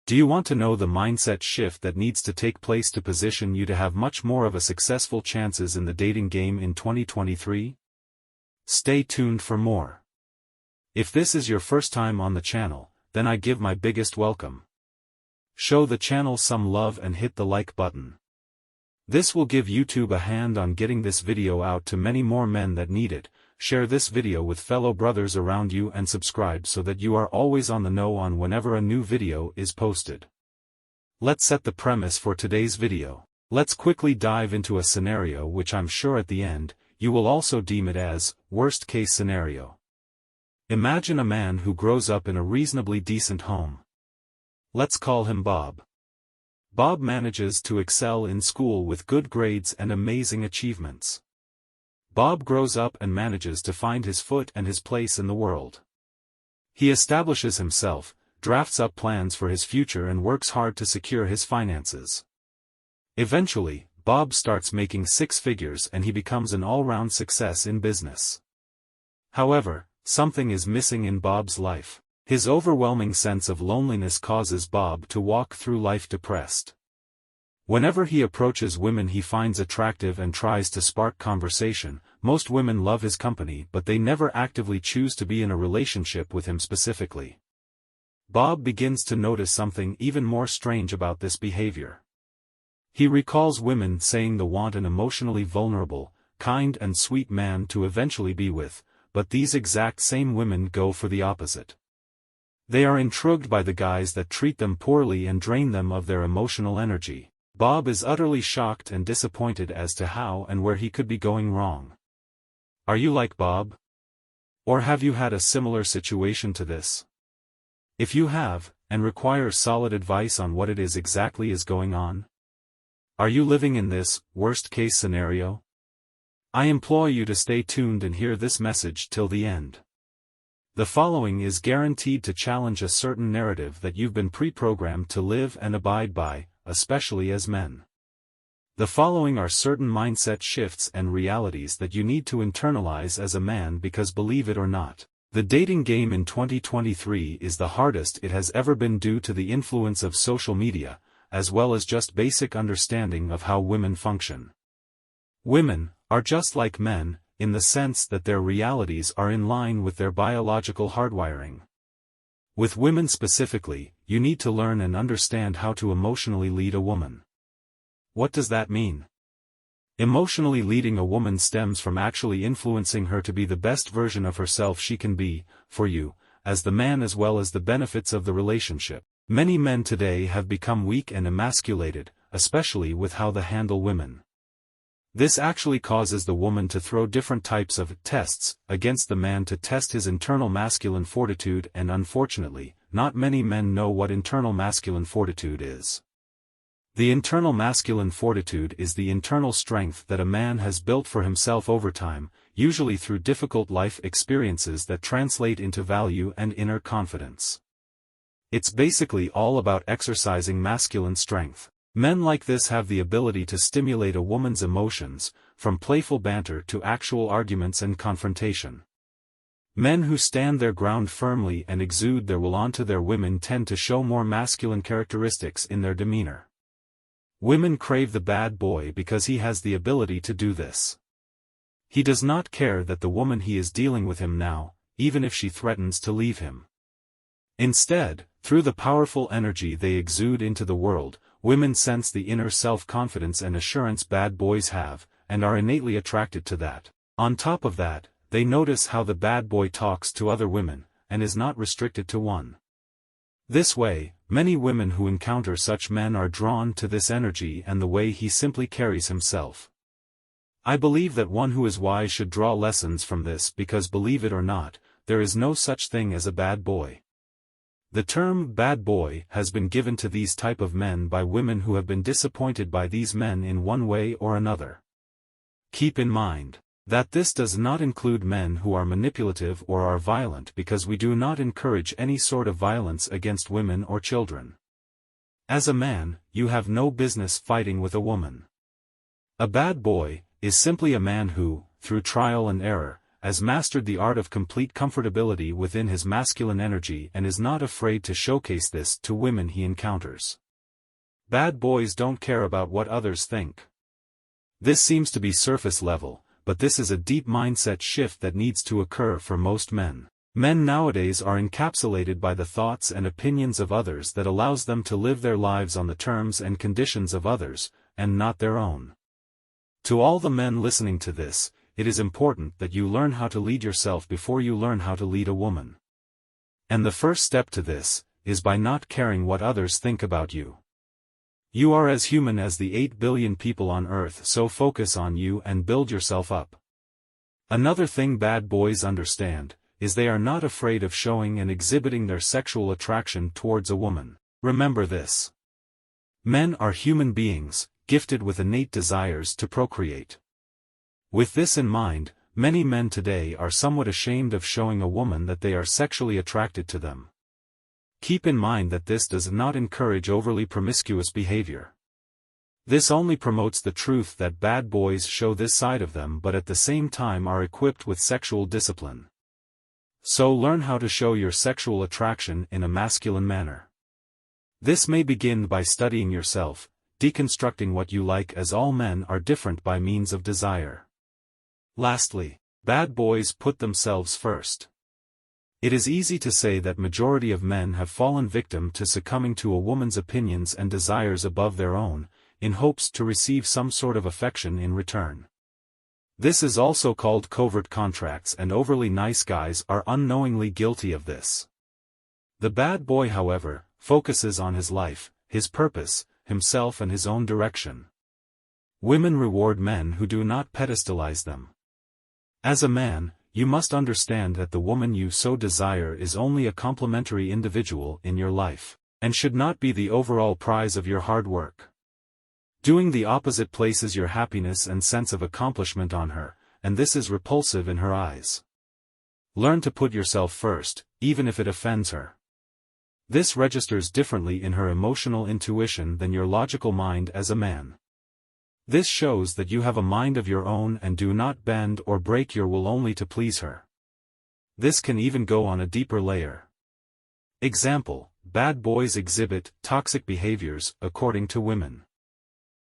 Do you want to know the mindset shift that needs to take place to position you to have much more of a successful chances in the dating game in 2023? Stay tuned for more. If this is your first time on the channel, then I give my biggest welcome. Show the channel some love and hit the like button. This will give YouTube a hand on getting this video out to many more men that need it. Share this video with fellow brothers around you and subscribe so that you are always on the know on whenever a new video is posted. Let's set the premise for today's video. Let's quickly dive into a scenario which I'm sure at the end, you will also deem it as, worst case scenario. Imagine a man who grows up in a reasonably decent home. Let's call him Bob. Bob manages to excel in school with good grades and amazing achievements. Bob grows up and manages to find his foot and his place in the world. He establishes himself, drafts up plans for his future and works hard to secure his finances. Eventually, Bob starts making six figures and he becomes an all-round success in business. However, something is missing in Bob's life. His overwhelming sense of loneliness causes Bob to walk through life depressed. Whenever he approaches women he finds attractive and tries to spark conversation, most women love his company but they never actively choose to be in a relationship with him specifically. Bob begins to notice something even more strange about this behavior. He recalls women saying they want an emotionally vulnerable, kind and sweet man to eventually be with, but these exact same women go for the opposite. They are intrigued by the guys that treat them poorly and drain them of their emotional energy. Bob is utterly shocked and disappointed as to how and where he could be going wrong. Are you like Bob? Or have you had a similar situation to this? If you have, and require solid advice on what it is exactly is going on? Are you living in this, worst-case scenario? I implore you to stay tuned and hear this message till the end. The following is guaranteed to challenge a certain narrative that you've been pre-programmed to live and abide by, especially as men. The following are certain mindset shifts and realities that you need to internalize as a man because believe it or not, the dating game in 2023 is the hardest it has ever been due to the influence of social media, as well as just basic understanding of how women function. Women are just like men, in the sense that their realities are in line with their biological hardwiring. With women specifically, you need to learn and understand how to emotionally lead a woman. What does that mean? Emotionally leading a woman stems from actually influencing her to be the best version of herself she can be, for you, as the man as well as the benefits of the relationship. Many men today have become weak and emasculated, especially with how they handle women. This actually causes the woman to throw different types of tests against the man to test his internal masculine fortitude, and unfortunately, not many men know what internal masculine fortitude is. The internal masculine fortitude is the internal strength that a man has built for himself over time, usually through difficult life experiences that translate into value and inner confidence. It's basically all about exercising masculine strength. Men like this have the ability to stimulate a woman's emotions, from playful banter to actual arguments and confrontation. Men who stand their ground firmly and exude their will onto their women tend to show more masculine characteristics in their demeanor. Women crave the bad boy because he has the ability to do this. He does not care that the woman he is dealing with him now, even if she threatens to leave him. Instead, through the powerful energy they exude into the world, women sense the inner self-confidence and assurance bad boys have, and are innately attracted to that. On top of that, they notice how the bad boy talks to other women, and is not restricted to one. This way, many women who encounter such men are drawn to this energy and the way he simply carries himself. I believe that one who is wise should draw lessons from this because believe it or not, there is no such thing as a bad boy. The term bad boy has been given to these type of men by women who have been disappointed by these men in one way or another. Keep in mind that this does not include men who are manipulative or are violent, because we do not encourage any sort of violence against women or children. As a man, you have no business fighting with a woman. A bad boy is simply a man who, through trial and error, has mastered the art of complete comfortability within his masculine energy and is not afraid to showcase this to women he encounters. Bad boys don't care about what others think. This seems to be surface level, but this is a deep mindset shift that needs to occur for most men. Men nowadays are encapsulated by the thoughts and opinions of others that allows them to live their lives on the terms and conditions of others, and not their own. To all the men listening to this, it is important that you learn how to lead yourself before you learn how to lead a woman. And the first step to this is by not caring what others think about you. You are as human as the 8 billion people on Earth, so focus on you and build yourself up. Another thing bad boys understand is they are not afraid of showing and exhibiting their sexual attraction towards a woman. Remember this. Men are human beings, gifted with innate desires to procreate. With this in mind, many men today are somewhat ashamed of showing a woman that they are sexually attracted to them. Keep in mind that this does not encourage overly promiscuous behavior. This only promotes the truth that bad boys show this side of them but at the same time are equipped with sexual discipline. So learn how to show your sexual attraction in a masculine manner. This may begin by studying yourself, deconstructing what you like, as all men are different by means of desire. Lastly, bad boys put themselves first. It is easy to say that majority of men have fallen victim to succumbing to a woman's opinions and desires above their own, in hopes to receive some sort of affection in return. This is also called covert contracts, and overly nice guys are unknowingly guilty of this. The bad boy, however, focuses on his life, his purpose, himself and his own direction. Women reward men who do not pedestalize them. As a man, you must understand that the woman you so desire is only a complementary individual in your life, and should not be the overall prize of your hard work. Doing the opposite places your happiness and sense of accomplishment on her, and this is repulsive in her eyes. Learn to put yourself first, even if it offends her. This registers differently in her emotional intuition than your logical mind as a man. This shows that you have a mind of your own and do not bend or break your will only to please her. This can even go on a deeper layer. Example: bad boys exhibit toxic behaviors according to women.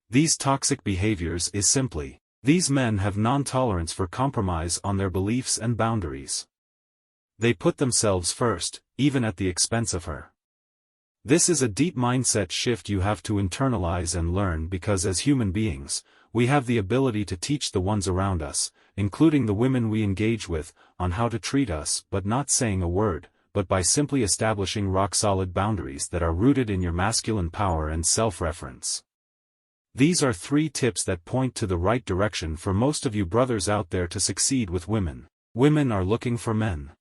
These toxic behaviors is simply, these men have non-tolerance for compromise on their beliefs and boundaries. They put themselves first, even at the expense of her. This is a deep mindset shift you have to internalize and learn, because as human beings, we have the ability to teach the ones around us, including the women we engage with, on how to treat us, but not saying a word, but by simply establishing rock-solid boundaries that are rooted in your masculine power and self-reference. These are 3 tips that point to the right direction for most of you brothers out there to succeed with women. Women are looking for men,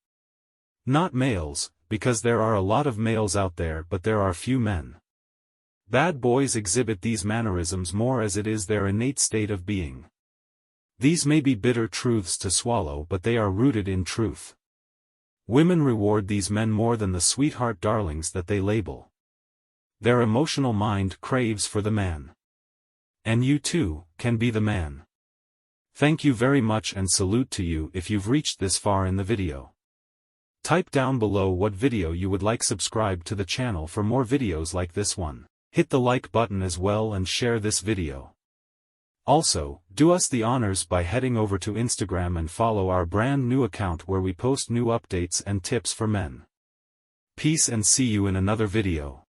not males, because there are a lot of males out there but there are few men. Bad boys exhibit these mannerisms more as it is their innate state of being. These may be bitter truths to swallow, but they are rooted in truth. Women reward these men more than the sweetheart darlings that they label. Their emotional mind craves for the man. And you too can be the man. Thank you very much and salute to you if you've reached this far in the video. Type down below what video you would like. Subscribe to the channel for more videos like this one. Hit the like button as well and share this video. Also, do us the honors by heading over to Instagram and follow our brand new account where we post new updates and tips for men. Peace and see you in another video.